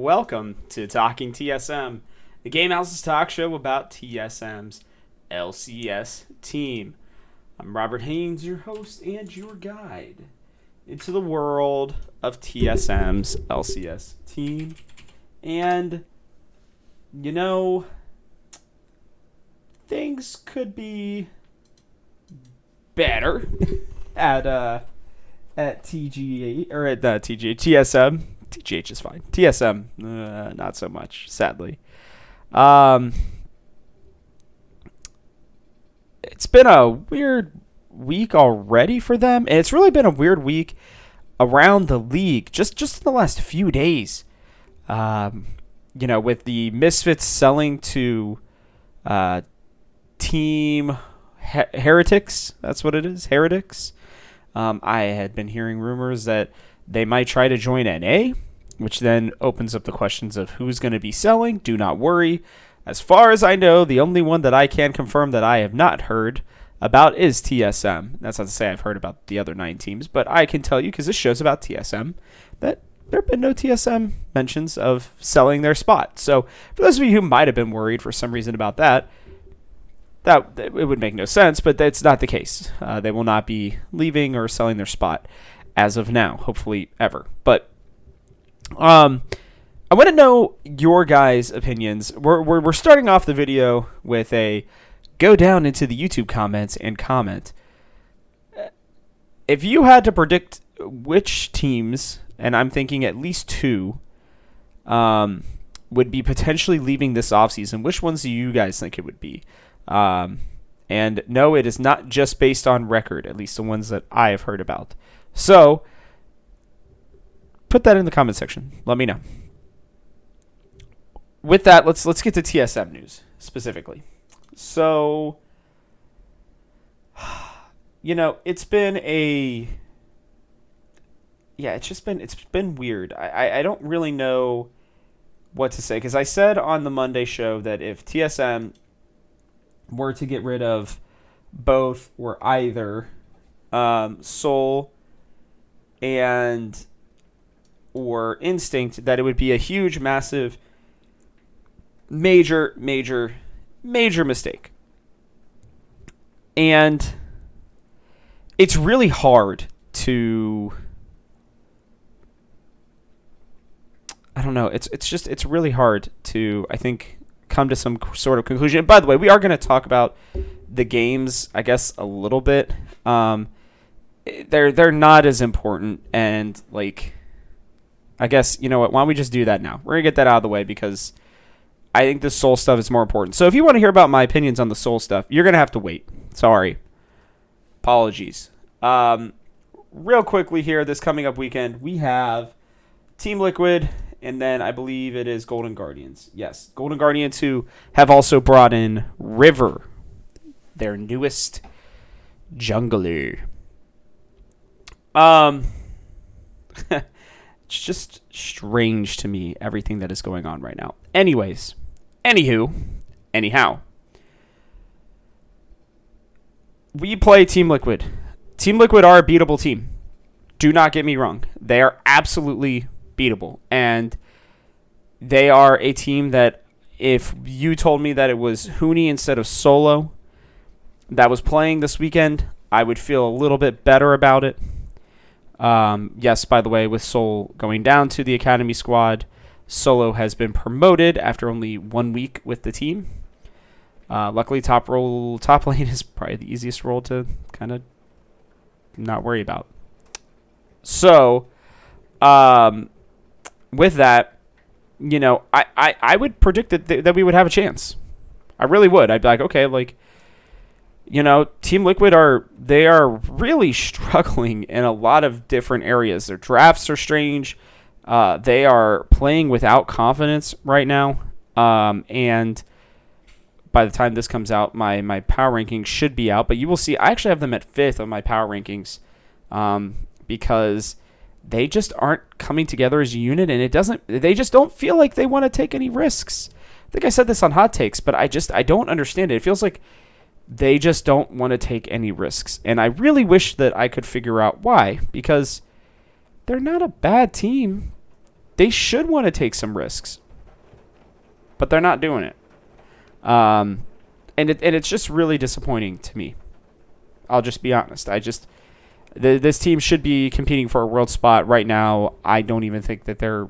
welcome to Talking TSM, the Game House's talk show about TSM's LCS team. I'm Robert Haynes, your host and your guide into the world of TSM's LCS team. And, you know, things could be better at TGA, or at TSM. TGH is fine. TSM, not so much, sadly. It's been a weird week already for them, and it's really been a weird week around the league, just in the last few days. With the Misfits selling to Team Heretics, that's what it is, Heretics. I had been hearing rumors that they might try to join NA, which then opens up the questions of who's going to be selling. Do not worry. As far as I know, the only one that I can confirm that I have not heard about is TSM. That's not to say I've heard about the other 9 teams, but I can tell you, because this show's about TSM, that there have been no TSM mentions of selling their spot. So for those of you who might have been worried for some reason about that it would make no sense, but that's not the case. They will not be leaving or selling their spot as of now, hopefully ever. But I want to know your guys' opinions. We're starting off the video with a go down into the YouTube comments and comment. If you had to predict which teams, and I'm thinking at least 2, would be potentially leaving this offseason, which ones do you guys think it would be? And no, it is not just based on record, at least the ones that I have heard about. So, put that in the comment section. Let me know. With that, let's get to TSM news specifically. So, it's been it's been weird. I don't really know what to say, because I said on the Monday show that if TSM were to get rid of both or either Soul and or Instinct, that it would be a huge, massive, major mistake. And it's really hard to, I don't know, it's really hard to, I think, come to some sort of conclusion. And by the way, we are going to talk about the games, I guess, a little bit. They're not as important, and I guess, you know what, why don't we just do that now? We're going to get that out of the way, because I think the Soul stuff is more important. So if you want to hear about my opinions on the Soul stuff, you're going to have to wait. Sorry. Apologies. Real quickly here, this coming up weekend, we have Team Liquid, and then I believe it is Golden Guardians. Yes, Golden Guardians, who have also brought in River, their newest jungler. It's just strange to me, everything that is going on right now. Anyways, anyhow. We play Team Liquid. Team Liquid are a beatable team. Do not get me wrong. They are absolutely beatable. And they are a team that, if you told me that it was Huni instead of Solo that was playing this weekend, I would feel a little bit better about it. Yes, by the way, with Soul going down to the Academy squad, Solo has been promoted after only 1 week with the team. Luckily, top lane is probably the easiest role to kind of not worry about. So, with that, I would predict that we would have a chance. I really would. I'd be like, okay, Team Liquid are really struggling in a lot of different areas. Their drafts are strange. They are playing without confidence right now. And by the time this comes out, my power rankings should be out. But you will see, I actually have them at 5th on my power rankings, because they just aren't coming together as a unit, and they just don't feel like they want to take any risks. I think I said this on Hot Takes, but I don't understand it. It feels like they just don't want to take any risks. And I really wish that I could figure out why, because they're not a bad team. they should want to take some risks, but they're not doing it. And it's just really disappointing to me. I'll just be honest. This team should be competing for a world spot right now. I don't even think that they're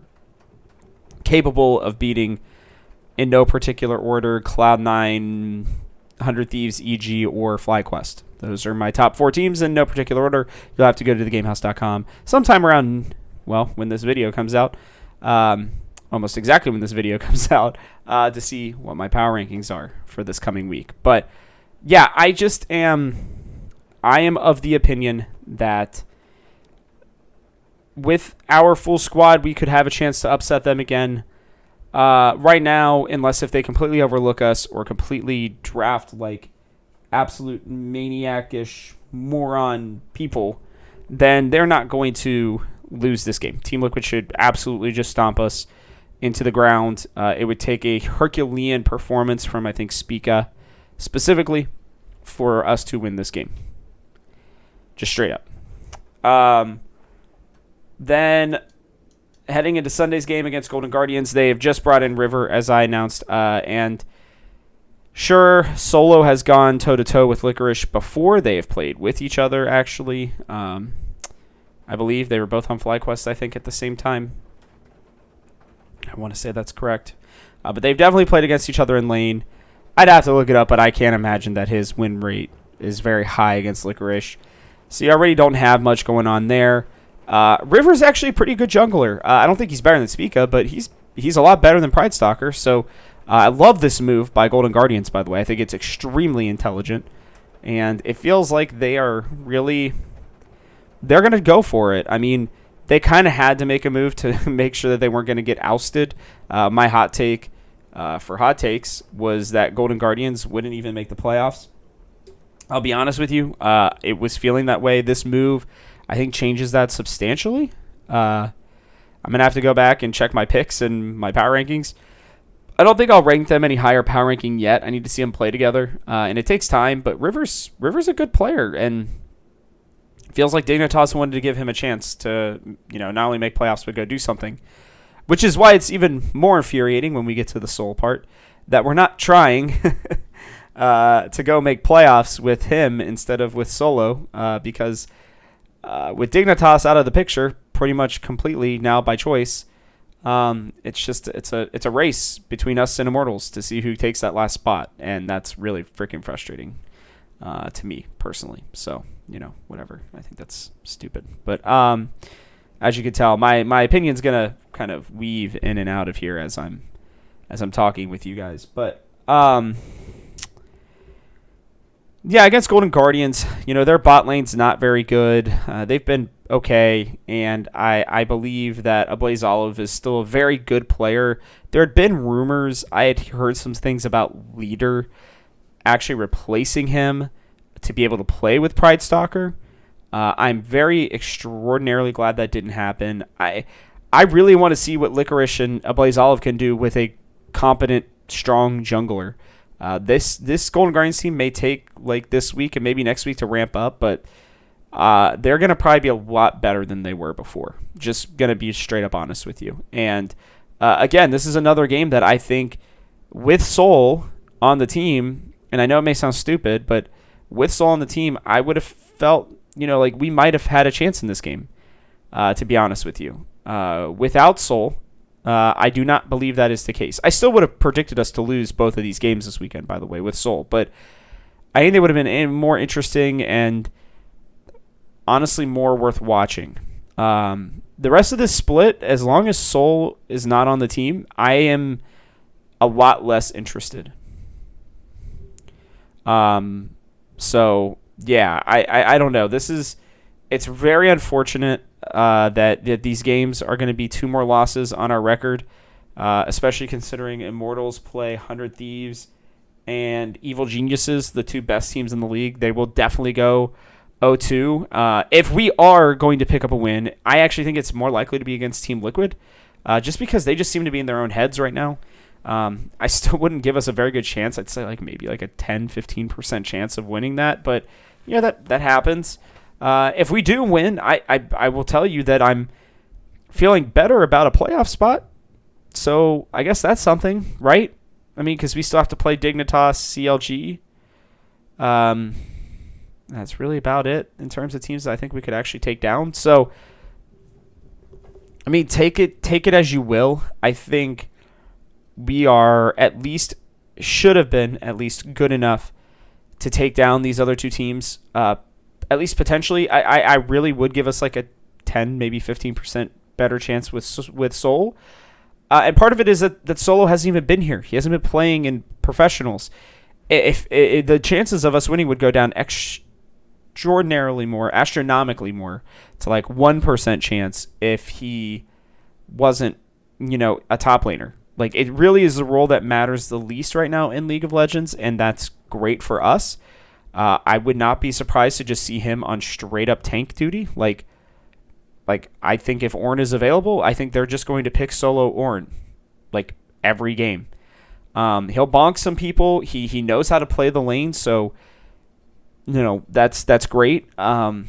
capable of beating, in no particular order, Cloud9, 100 Thieves, EG, or FlyQuest. Those are my top 4 teams in no particular order. You'll have to go to thegamehouse.com sometime around, well, when this video comes out, almost exactly when this video comes out, to see what my power rankings are for this coming week. But yeah, I am of the opinion that with our full squad, we could have a chance to upset them again. Right now, unless if they completely overlook us or completely draft like absolute maniac-ish moron people, then they're not going to lose this game. Team Liquid should absolutely just stomp us into the ground. It would take a Herculean performance from, I think, Spica specifically for us to win this game. Just straight up. Then heading into Sunday's game against Golden Guardians, they have just brought in River, as I announced, and sure, Solo has gone toe-to-toe with Licorice before they have played with each other, actually. I believe they were both on FlyQuest, I think, at the same time. I want to say that's correct. But they've definitely played against each other in lane. I'd have to look it up, but I can't imagine that his win rate is very high against Licorice. So you already don't have much going on there. River's actually a pretty good jungler. I don't think he's better than Spica, but he's a lot better than Pride Stalker. So I love this move by Golden Guardians, by the way. I think it's extremely intelligent. And it feels like they're going to go for it. I mean, they kind of had to make a move to make sure that they weren't going to get ousted. My hot take for hot takes was that Golden Guardians wouldn't even make the playoffs. I'll be honest with you. It was feeling that way. This move, I think, changes that substantially. I'm going to have to go back and check my picks and my power rankings. I don't think I'll rank them any higher power ranking yet. I need to see them play together. And it takes time, but River's a good player. And it feels like Dignitas wanted to give him a chance to, not only make playoffs, but go do something. Which is why it's even more infuriating when we get to the Soul part, that we're not trying to go make playoffs with him instead of with Solo, because with Dignitas out of the picture pretty much completely now by choice, it's a race between us and Immortals to see who takes that last spot, and that's really freaking frustrating to me personally. So whatever, I think that's stupid, but as you can tell, my opinion's gonna kind of weave in and out of here as I'm talking with you guys, but yeah, against Golden Guardians, their bot lane's not very good. They've been okay, and I believe that Ablaze Olive is still a very good player. There had been rumors. I had heard some things about Leader actually replacing him to be able to play with Pride Stalker. I'm very extraordinarily glad that didn't happen. I really want to see what Licorice and Ablaze Olive can do with a competent, strong jungler. This Golden Guardians team may take like this week and maybe next week to ramp up, but they're going to probably be a lot better than they were before. Just going to be straight up honest with you. And again, this is another game that I think with Soul on the team, and I know it may sound stupid, but with Soul on the team, I would have felt, like we might have had a chance in this game, to be honest with you. Without Soul, I do not believe that is the case. I still would have predicted us to lose both of these games this weekend, by the way, with Soul. But I think they would have been more interesting and honestly more worth watching. The rest of this split, as long as Soul is not on the team, I am a lot less interested. So, yeah, I don't know. It's very unfortunate that these games are going to be 2 more losses on our record, especially considering Immortals play 100 Thieves and Evil Geniuses, the 2 best teams in the league. They will definitely go 0-2. If we are going to pick up a win, I actually think it's more likely to be against Team Liquid, just because they just seem to be in their own heads right now. I still wouldn't give us a very good chance. I'd say maybe a 10-15% chance of winning that, but that happens. If we do win, I will tell you that I'm feeling better about a playoff spot. So I guess that's something, right? I mean, because we still have to play Dignitas, CLG. That's really about it in terms of teams that I think we could actually take down. So, I mean, take it as you will. I think we are should have been at least good enough to take down these other two teams. At least potentially, I really would give us like a 10, maybe 15% better chance with Seoul. And part of it is that Solo hasn't even been here. He hasn't been playing in professionals. If the chances of us winning would go down astronomically more, to like 1% chance if he wasn't, a top laner. Like, it really is the role that matters the least right now in League of Legends, and that's great for us. I would not be surprised to just see him on straight up tank duty. Like I think if Ornn is available, I think they're just going to pick solo Ornn, like every game. He'll bonk some people. He knows how to play the lane, so that's great. I'm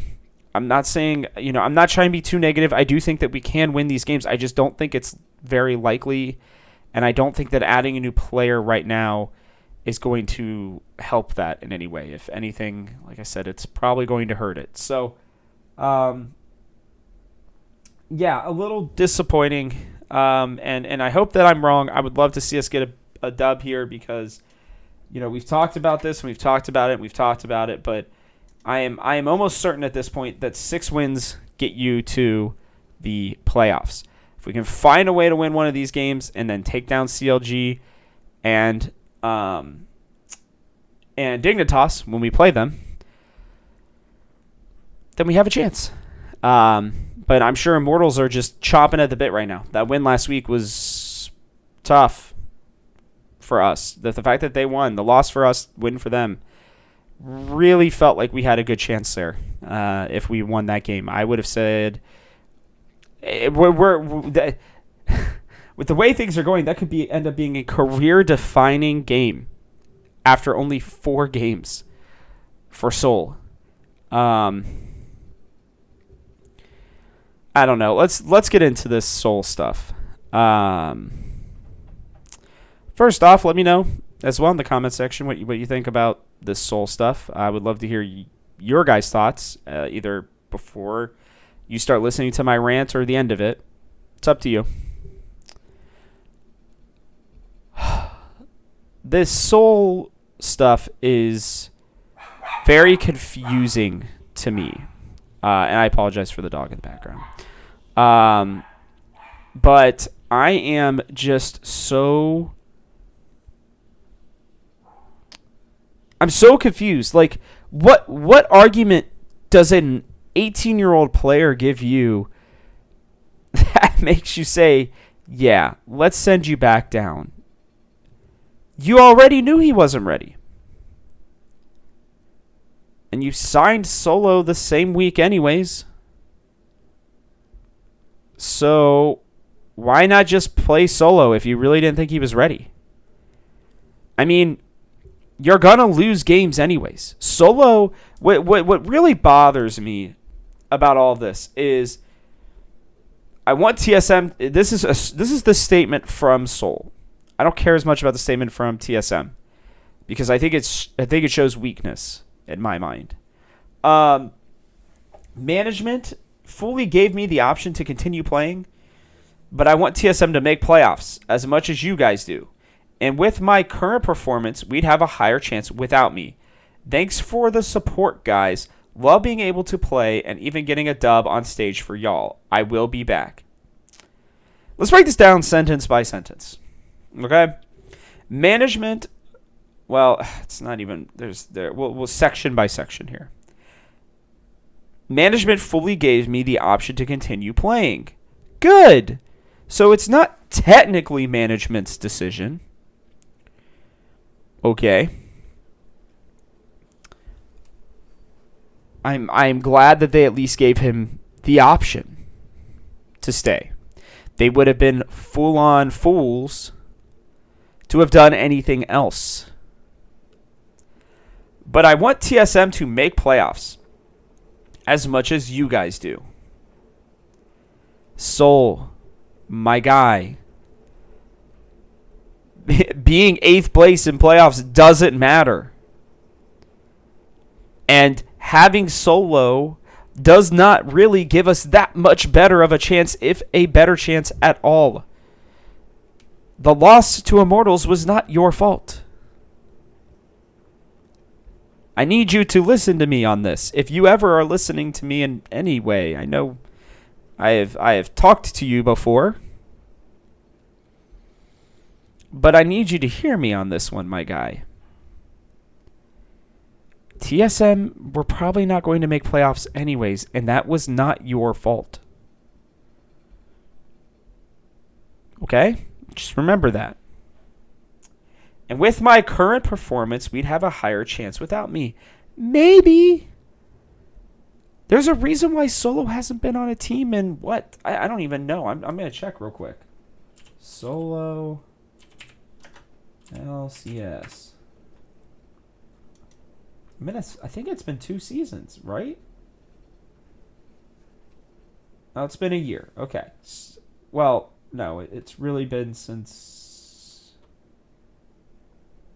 not saying, I'm not trying to be too negative. I do think that we can win these games. I just don't think it's very likely, and I don't think that adding a new player right now is going to help that in any way. If anything, like I said, it's probably going to hurt it. So, yeah, a little disappointing. And I hope that I'm wrong. I would love to see us get a dub here because, we've talked about this and we've talked about it, but I am almost certain at this point that 6 wins get you to the playoffs. If we can find a way to win one of these games and then take down CLG and Dignitas when we play them, then we have a chance. But I'm sure Immortals are just chomping at the bit right now. That win last week was tough for us. The fact that they won, the loss for us, win for them, really felt like we had a good chance there. If we won that game, I would have said, with the way things are going, that could end up being a career-defining game after only 4 games for Seoul. I don't know. Let's get into this Seoul stuff. First off, let me know as well in the comment section what you think about this Seoul stuff. I would love to hear your guys' thoughts, either before you start listening to my rant or the end of it. It's up to you. This Seoul stuff is very confusing to me. And I apologize for the dog in the background. But I am just I'm so confused. Like, what argument does an 18-year-old player give you that makes you say, yeah, let's send you back down? You already knew he wasn't ready. And you signed Solo the same week anyways. So why not just play Solo if you really didn't think he was ready? I mean, you're going to lose games anyways. Solo, what really bothers me about all of this is I want TSM. This is the statement from Seoul. I don't care as much about the statement from TSM because I think it shows weakness in my mind. Management fully gave me the option to continue playing, but I want TSM to make playoffs as much as you guys do. And with my current performance, we'd have a higher chance without me. Thanks for the support, guys. Love being able to play and even getting a dub on stage for y'all. I will be back. Let's break this down sentence by sentence. Okay? Management, well, it's not even, we'll section by section here. Management fully gave me the option to continue playing. Good. So it's not technically management's decision. Okay. I'm glad that they at least gave him the option to stay. They would have been full-on fools to have done anything else. But I want TSM to make playoffs as much as you guys do. Soul, my guy. Being 8th place in playoffs doesn't matter. And having Solo does not really give us that much better of a chance, if a better chance at all. The loss to Immortals was not your fault. I need you to listen to me on this. If you ever are listening to me in any way, I know I have talked to you before, but I need you to hear me on this one, my guy. TSM were probably not going to make playoffs anyways, and that was not your fault. Okay? Just remember that. And with my current performance, we'd have a higher chance without me. Maybe. There's a reason why Solo hasn't been on a team in what? I don't even know. I'm going to check real quick. Solo LCS. I think it's been 2 seasons, right? Oh, it's been a year. Okay. Well, no, it's really been since...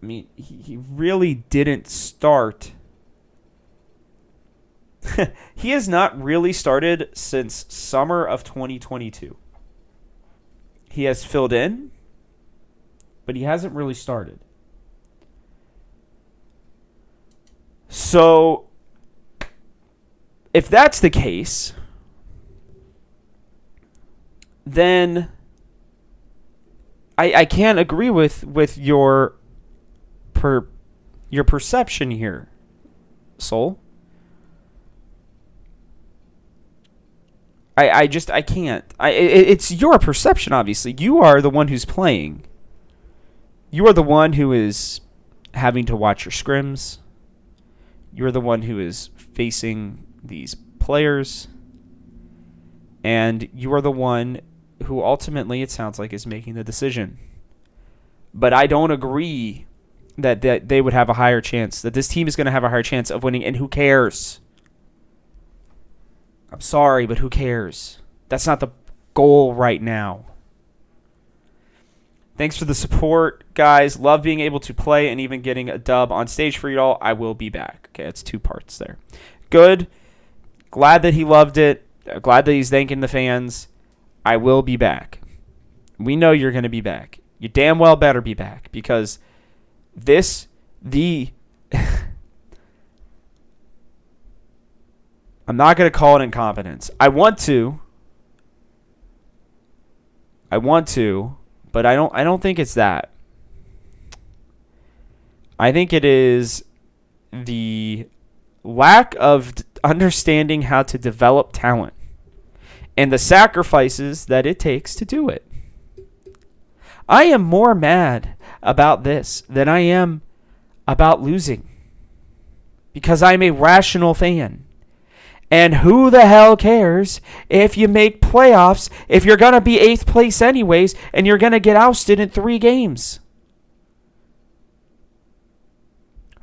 I mean, he really didn't start... He has not really started since summer of 2022. He has filled in, but he hasn't really started. So, if that's the case, then I can't agree with your perception here, Soul. I can't. It's your perception, obviously. You are the one who's playing. You are the one who is having to watch your scrims. You're the one who is facing these players. And you are the one who ultimately, it sounds like, is making the decision. But I don't agree that they would have a higher chance, that this team is going to have a higher chance of winning, and who cares? I'm sorry, but who cares? That's not the goal right now. Thanks for the support, guys. Love being able to play and even getting a dub on stage for y'all. I will be back. Okay, it's 2 parts there. Good. Glad that he loved it. Glad that he's thanking the fans. I will be back. We know you're going to be back. You damn well better be back, because I'm not going to call it incompetence. I want to, but I don't think it's that. I think it is the lack of understanding how to develop talent and the sacrifices that it takes to do it. I am more mad about this than I am about losing, because I'm a rational fan. And who the hell cares if you make playoffs if you're going to be 8th place anyways and you're going to get ousted in 3 games?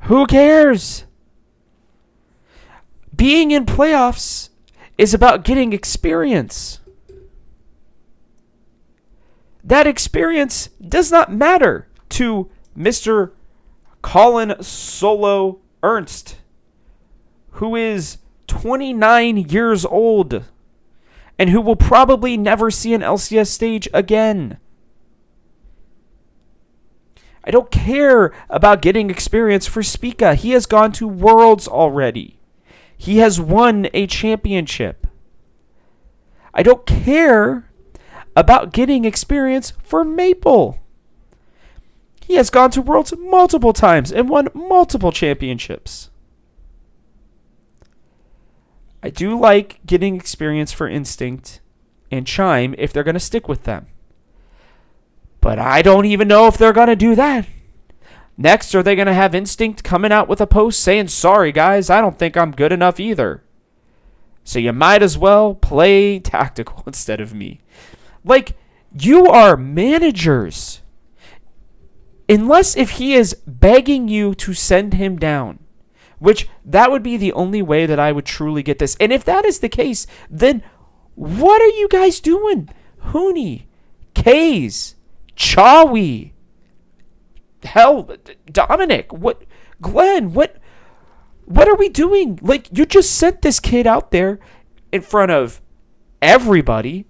Who cares? Being in playoffs is about getting experience. That experience does not matter to Mr. Colin Solo Ernst, who is 29 years old and who will probably never see an LCS stage again. I don't care about getting experience for Spica. He has gone to Worlds already. He has won a championship. I don't care about getting experience for Maple. He has gone to Worlds multiple times and won multiple championships. I do like getting experience for Instinct and Chime if they're going to stick with them. But I don't even know if they're going to do that. Next, are they going to have Instinct coming out with a post saying, sorry guys, I don't think I'm good enough either. So you might as well play tactical instead of me. Like, you are managers. Unless if he is begging you to send him down. Which, that would be the only way that I would truly get this. And if that is the case, then What are you guys doing? Hooney, Kays, Chawi, hell, Dominic, what, Glenn, what are we doing? Like, you just sent this kid out there in front of everybody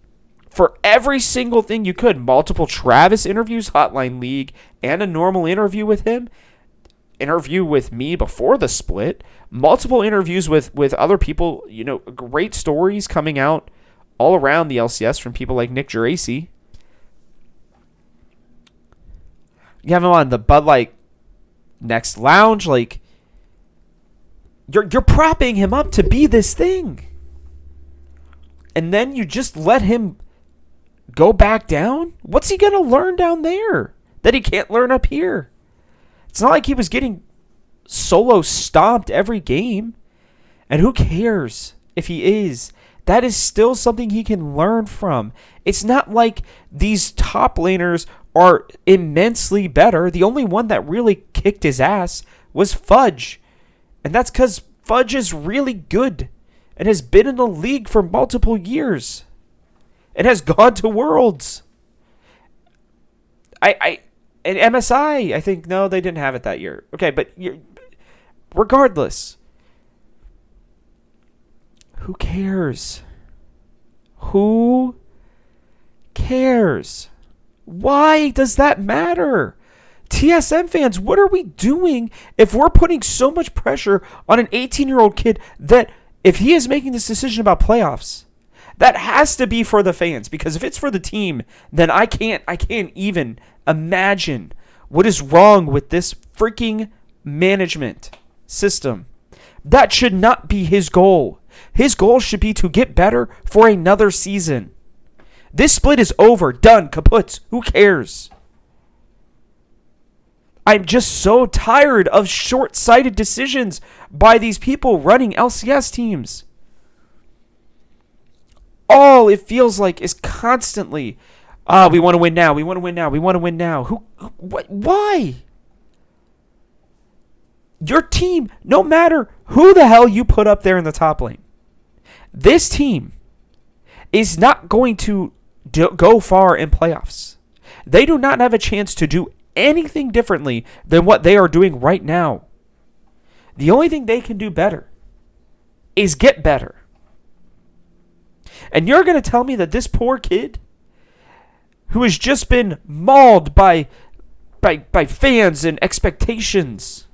for every single thing you could. Multiple Travis interviews, Hotline League, and a normal interview with him. Interview with me before the split. Multiple interviews with other people. You know, great stories coming out all around the LCS from people like Nick Geraci. You have him on the Bud Light Next Lounge. Like, you're propping him up to be this thing. And then you just let him go back down? What's he going to learn down there that he can't learn up here? It's not like he was getting solo stomped every game. And who cares if he is? That is still something he can learn from. It's not like these top laners are immensely better. The only one that really kicked his ass was Fudge. And that's because Fudge is really good and has been in the league for multiple years and has gone to Worlds. And MSI, I think, no, they didn't have it that year. Okay, but regardless, who cares? Who cares? Why does that matter? TSM fans, what are we doing if we're putting so much pressure on an 18-year-old kid that if he is making this decision about playoffs, that has to be for the fans? Because if it's for the team, then I can't even imagine what is wrong with this freaking management system. That should not be his goal. His goal should be to get better for another season. This split is over, done, kaput. Who cares? I'm just so tired of short-sighted decisions by these people running LCS teams. All it feels like is constantly, we want to win now, we want to win now, we want to win now. Why? Your team, no matter who the hell you put up there in the top lane, this team is not going to go far in playoffs. They do not have a chance to do anything differently than what they are doing right now. The only thing they can do better is get better. And you're going to tell me that this poor kid who has just been mauled by fans and expectations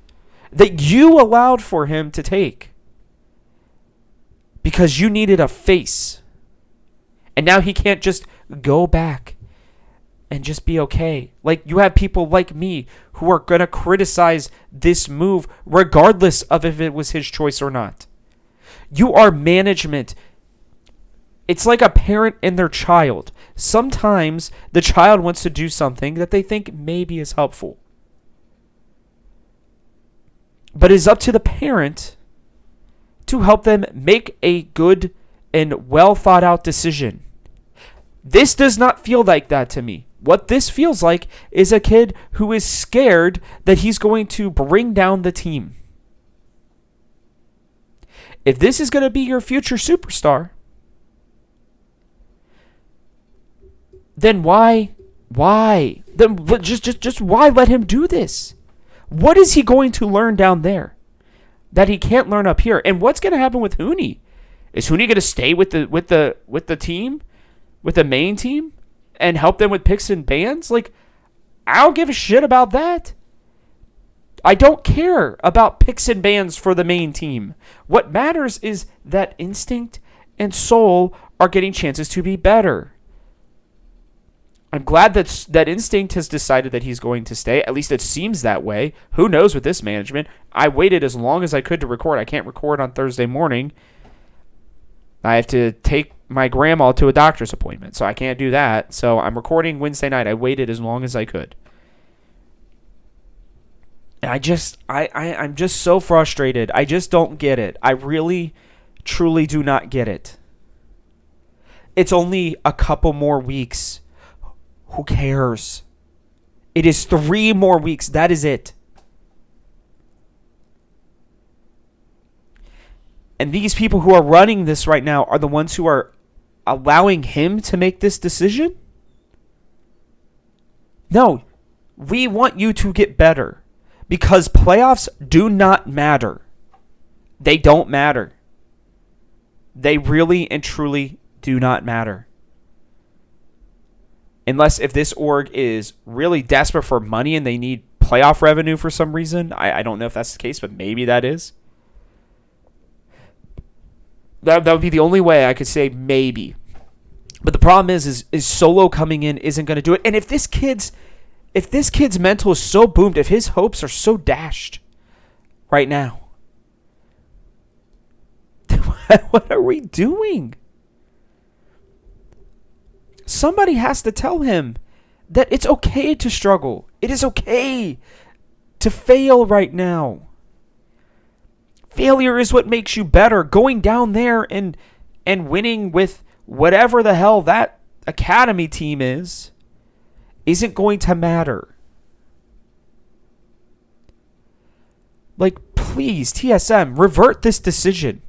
that you allowed for him to take because you needed a face, and now he can't just go back and just be okay? Like, you have people like me who are going to criticize this move regardless of if it was his choice or not. You are management. It's like a parent and their child. Sometimes the child wants to do something that they think maybe is helpful. But it's up to the parent to help them make a good and well thought out decision. This does not feel like that to me. What this feels like is a kid who is scared that he's going to bring down the team. If this is going to be your future superstar, then why? Then just why let him do this? What is he going to learn down there that he can't learn up here? And what's going to happen with Hooney? Is Hooney going to stay with the team, with the main team, and help them with picks and bans? Like, I don't give a shit about that. I don't care about picks and bans for the main team. What matters is that Instinct and Soul are getting chances to be better. I'm glad that Instinct has decided that he's going to stay. At least it seems that way. Who knows with this management? I waited as long as I could to record. I can't record on Thursday morning. I have to take my grandma to a doctor's appointment, so I can't do that. So I'm recording Wednesday night. I waited as long as I could. And I'm just so frustrated. I just don't get it. I really, truly do not get it. It's only a couple more weeks. Who cares? It is 3 more weeks. That is it. And these people who are running this right now are the ones who are allowing him to make this decision? No, we want you to get better because playoffs do not matter. They don't matter. They really and truly do not matter. Unless if this org is really desperate for money and they need playoff revenue for some reason. I don't know if that's the case, but maybe that is. That would be the only way I could say maybe. But the problem is Solo coming in isn't going to do it. And if this kid's mental is so boomed, if his hopes are so dashed right now, what are we doing? Somebody has to tell him that it's okay to struggle. It is okay to fail right now. Failure is what makes you better. Going down there and winning with whatever the hell that academy team isn't going to matter. Like, please, TSM, revert this decision.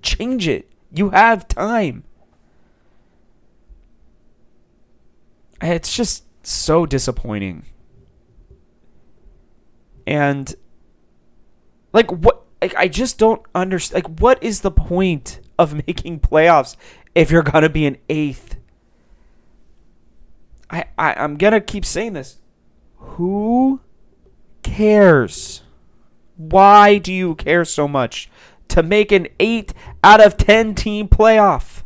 Change it. You have time. It's just so disappointing. And like what I just don't understand. Like, what is the point of making playoffs if you're gonna be an 8th? I'm gonna keep saying this. Who cares? Why do you care so much to make an 8 out of 10 team playoff?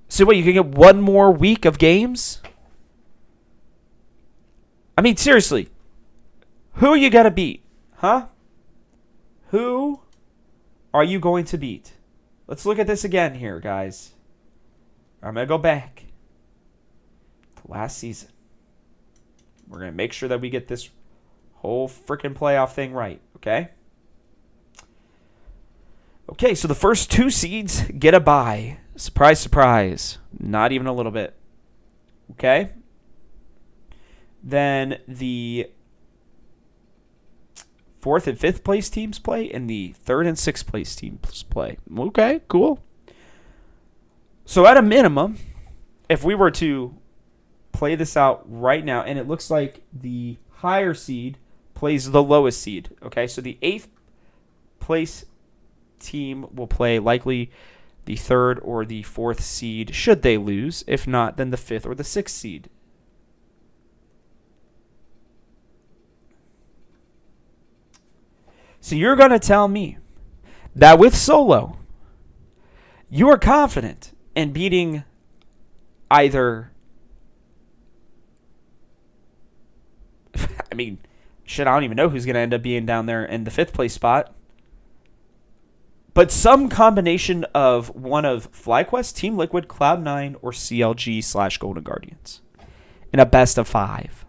So what, you can get one more week of games? I mean, seriously. Who are you going to beat? Huh? Who are you going to beat? Let's look at this again here, guys. I'm going to go back to last season. We're going to make sure that we get this whole freaking playoff thing right, okay? Okay, so the first 2 seeds get a bye. Surprise, surprise. Not even a little bit. Okay? Then the 4th and 5th place teams play, and the 3rd and 6th place teams play. Okay, cool. So at a minimum, if we were to play this out right now, and it looks like the higher seed plays the lowest seed. Okay, so the 8th place team will play likely the 3rd or the 4th seed should they lose. If not, then the 5th or the 6th seed. So you're going to tell me that with Solo, you are confident in beating either... I mean, shit, I don't even know who's going to end up being down there in the 5th place spot. But some combination of one of FlyQuest, Team Liquid, Cloud9, or CLG/Golden Guardians in a best of 5.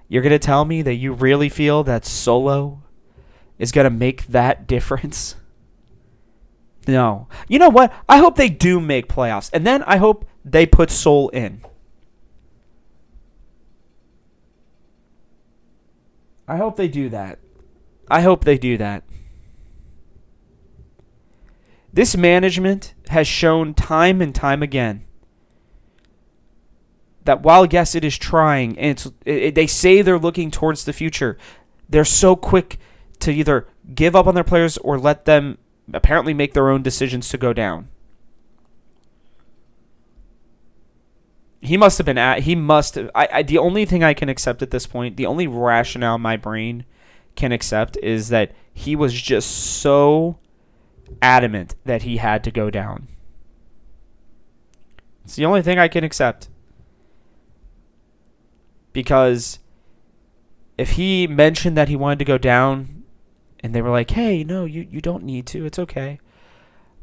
You're going to tell me that you really feel that Solo is going to make that difference? No. You know what? I hope they do make playoffs. And then I hope they put Soul in. I hope they do that. I hope they do that. This management has shown time and time again that while, yes, it is trying, and they say they're looking towards the future, they're so quick to either give up on their players or let them apparently make their own decisions to go down. The only thing I can accept at this point, the only rationale my brain can accept is that he was just so adamant that he had to go down. It's the only thing I can accept. Because if he mentioned that he wanted to go down and they were like, hey, no, you don't need to. It's okay.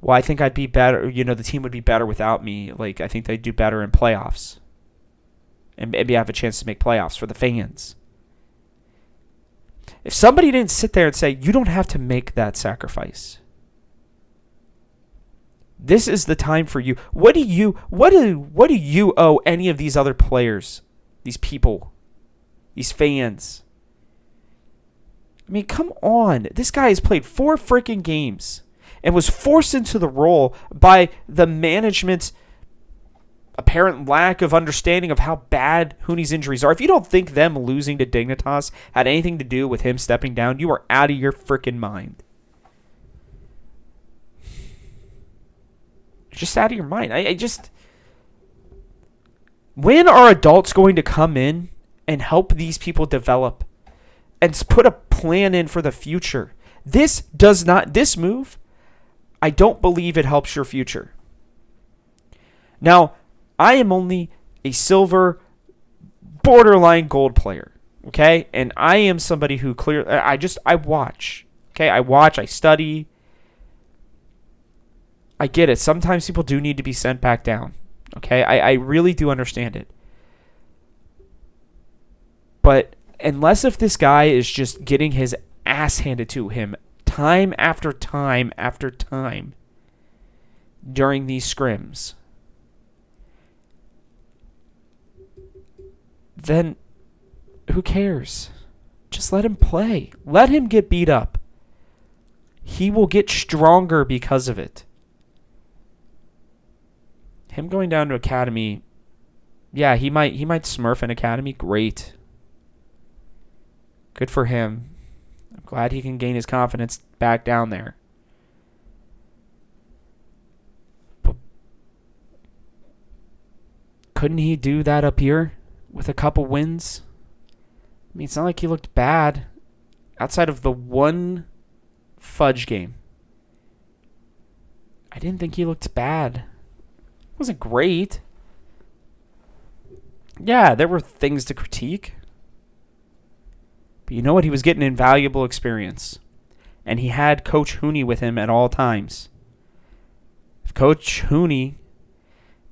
Well, I think I'd be better. The team would be better without me. Like, I think they'd do better in playoffs. And maybe have a chance to make playoffs for the fans. If somebody didn't sit there and say, you don't have to make that sacrifice. This is the time for you. What do you owe any of these other players, these people, these fans? I mean, come on. This guy has played 4 freaking games. and was forced into the role by the management's apparent lack of understanding of how bad Hooney's injuries are. If you don't think them losing to Dignitas had anything to do with him stepping down, you are out of your freaking mind. Just out of your mind. I just... When are adults going to come in and help these people develop and put a plan in for the future? This move, I don't believe it helps your future. Now, I am only a silver, borderline gold player, okay? And I am somebody who I watch, okay? I study. I get it. Sometimes people do need to be sent back down, okay? I really do understand it. But unless if this guy is just getting his ass handed to him time after time after time during these scrims, then who cares? Just let him play. Let him get beat up. He will get stronger because of it. Him going down to Academy, yeah, he might smurf an Academy. Great. Good for him. I'm glad he can gain his confidence back down there. But couldn't he do that up here with a couple wins? I mean, it's not like he looked bad outside of the one fudge game. I didn't think he looked bad. It wasn't great. Yeah, there were things to critique. But you know what? He was getting invaluable experience. And he had Coach Hooney with him at all times. If Coach Hooney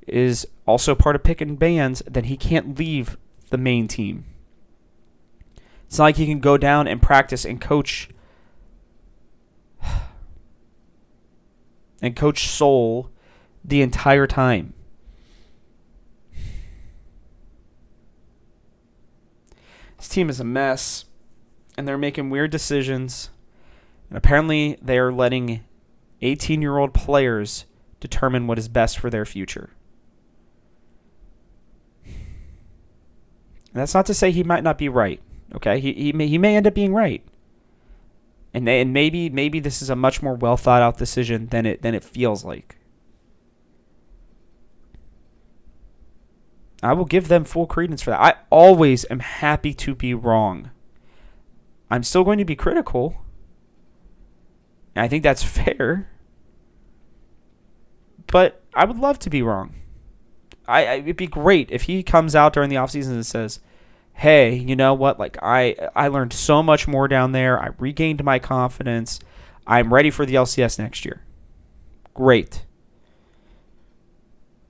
is also part of picking bands, then he can't leave the main team. It's not like he can go down and practice and coach Soul the entire time. This team is a mess, and they're making weird decisions, and apparently they are letting 18-year-old players determine what is best for their future. And that's not to say he might not be right. Okay, he may end up being right, and maybe this is a much more well thought out decision than it feels like. I will give them full credence for that. I always am happy to be wrong. I'm still going to be critical, and I think that's fair. But I would love to be wrong. It'd be great if he comes out during the offseason and says, hey, you know what? Like I learned so much more down there. I regained my confidence. I'm ready for the LCS next year. Great.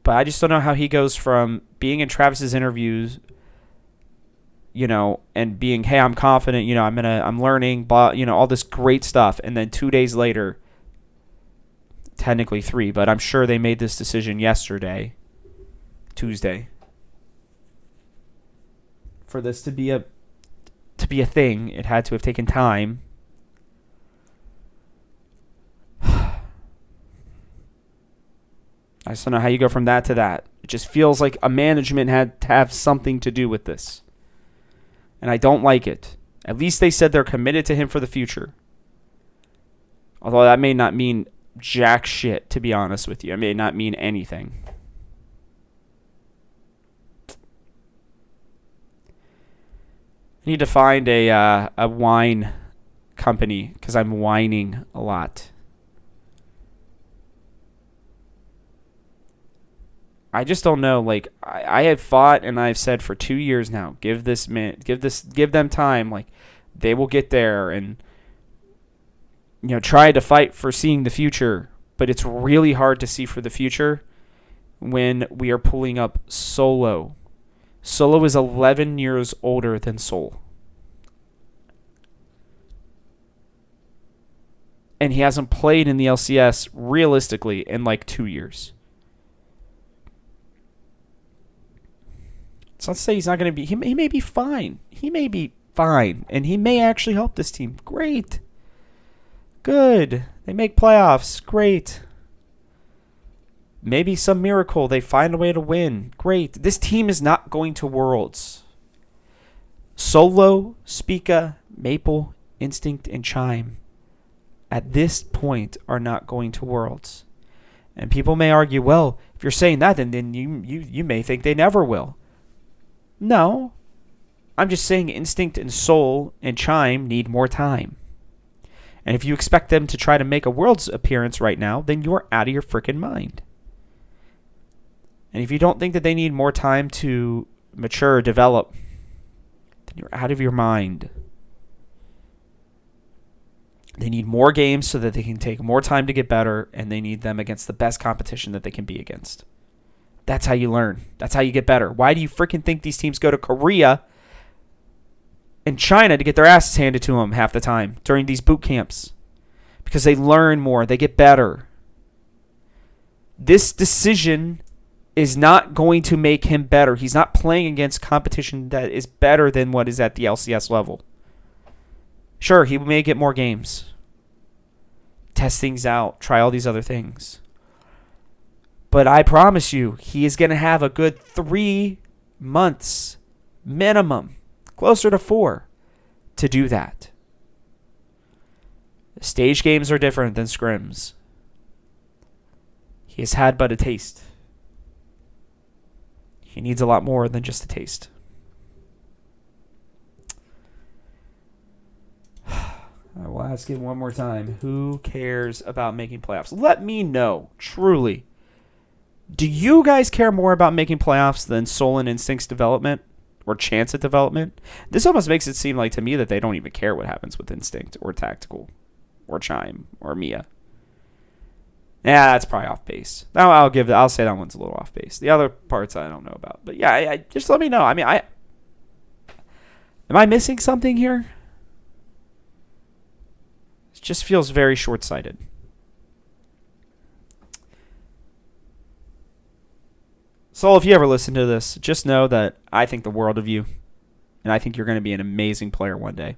But I just don't know how he goes from being in Travis's interviews, and being, hey, I'm confident, I'm learning, all this great stuff, and then 2 days later, technically 3, but I'm sure they made this decision yesterday, Tuesday, for this to be a thing. It had to have taken time. I just don't know how you go from that to that. It just feels like a management had to have something to do with this. And I don't like it. At least they said they're committed to him for the future. Although that may not mean jack shit, to be honest with you. It may not mean anything. I need to find a wine company because I'm whining a lot. I just don't know. Like I have fought and I've said for 2 years now, give them time. Like they will get there, and try to fight for seeing the future. But it's really hard to see for the future when we are pulling up Solo. Solo is 11 years older than Soul. And he hasn't played in the LCS realistically in like 2 years. So let's say he's not going to be... He may be fine. He may be fine. And he may actually help this team. Great. Good. They make playoffs. Great. Maybe some miracle. They find a way to win. Great. This team is not going to Worlds. Solo, Spica, Maple, Instinct, and Chime at this point are not going to Worlds. And people may argue, well, if you're saying that, then you may think they never will. No. I'm just saying Instinct and Soul and Chime need more time. And if you expect them to try to make a Worlds appearance right now, then you're out of your freaking mind. And if you don't think that they need more time to mature, develop, then you're out of your mind. They need more games so that they can take more time to get better, and they need them against the best competition that they can be against. That's how you learn. That's how you get better. Why do you freaking think these teams go to Korea and China to get their asses handed to them half the time during these boot camps? Because they learn more. They get better. This decision is not going to make him better. He's not playing against competition that is better than what is at the LCS level. Sure, he may get more games. Test things out. Try all these other things. But I promise you, he is going to have a good 3 months minimum, closer to 4, to do that. Stage games are different than scrims. He has had but a taste. He needs a lot more than just a taste. I will ask it one more time. Who cares about making playoffs? Let me know, truly. Do you guys care more about making playoffs than Soul and Instinct's development or chance at development? This almost makes it seem like to me that they don't even care what happens with Instinct or Tactical or Chime or Mia. Yeah, that's probably off base. Now I'll say that one's a little off base. The other parts I don't know about. But yeah, I just let me know. I mean, am I missing something here? It just feels very short-sighted. So if you ever listen to this, just know that I think the world of you, and I think you're going to be an amazing player one day.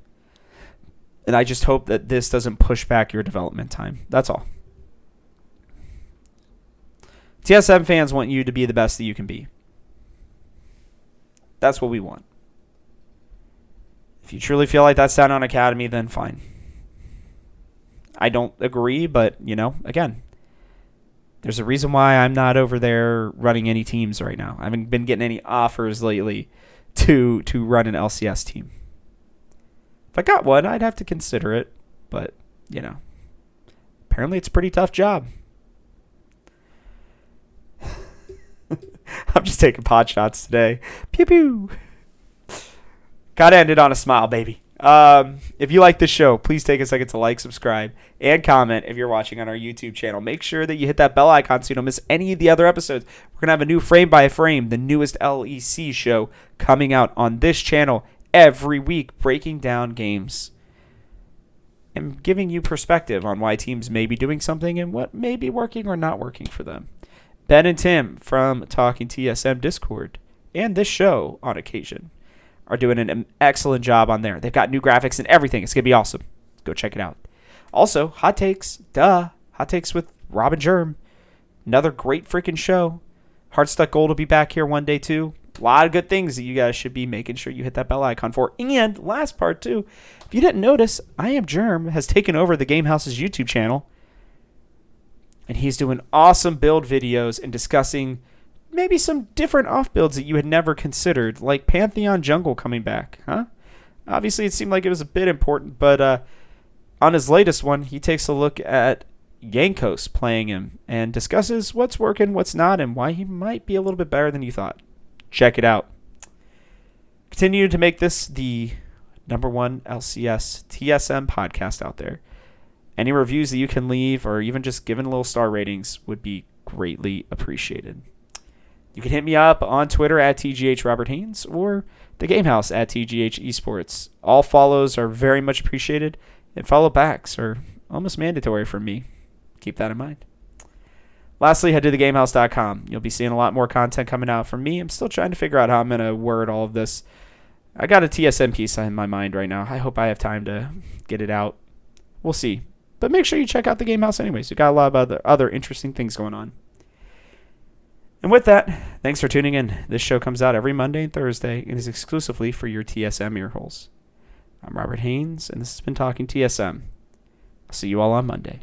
And I just hope that this doesn't push back your development time. That's all. TSM fans want you to be the best that you can be. That's what we want. If you truly feel like that's down on Academy, then fine. I don't agree, but, again, there's a reason why I'm not over there running any teams right now. I haven't been getting any offers lately to run an LCS team. If I got one, I'd have to consider it, but, apparently it's a pretty tough job. I'm just taking pot shots today. Pew pew. Gotta end it on a smile, baby. If you like this show, please take a second to like, subscribe, and comment if you're watching on our YouTube channel. Make sure that you hit that bell icon so you don't miss any of the other episodes. We're going to have a new Frame by Frame, the newest LEC show, coming out on this channel every week, breaking down games and giving you perspective on why teams may be doing something and what may be working or not working for them. Ben and Tim from Talking TSM Discord and this show on occasion are doing an excellent job on there. They've got new graphics and everything. It's going to be awesome. Go check it out. Also, Hot Takes. Hot Takes with Robin Germ. Another great freaking show. Heartstuck Gold will be back here one day, too. A lot of good things that you guys should be making sure you hit that bell icon for. And last part, too. If you didn't notice, I Am Germ has taken over the Game House's YouTube channel. And he's doing awesome build videos and discussing maybe some different off builds that you had never considered, like Pantheon Jungle coming back, huh? Obviously, it seemed like it was a bit important, but on his latest one, he takes a look at Yankos playing him and discusses what's working, what's not, and why he might be a little bit better than you thought. Check it out. Continue to make this the #1 LCS TSM podcast out there. Any reviews that you can leave or even just giving little star ratings would be greatly appreciated. You can hit me up on Twitter at TGHRobertHaynes or the Game House at TGH Esports. All follows are very much appreciated, and follow backs are almost mandatory for me. Keep that in mind. Lastly, head to thegamehouse.com. You'll be seeing a lot more content coming out from me. I'm still trying to figure out how I'm going to word all of this. I got a TSM piece in my mind right now. I hope I have time to get it out. We'll see. But make sure you check out the Game House anyways. We've got a lot of other interesting things going on. And with that, thanks for tuning in. This show comes out every Monday and Thursday and is exclusively for your TSM earholes. I'm Robert Haynes, and this has been Talking TSM. I'll see you all on Monday.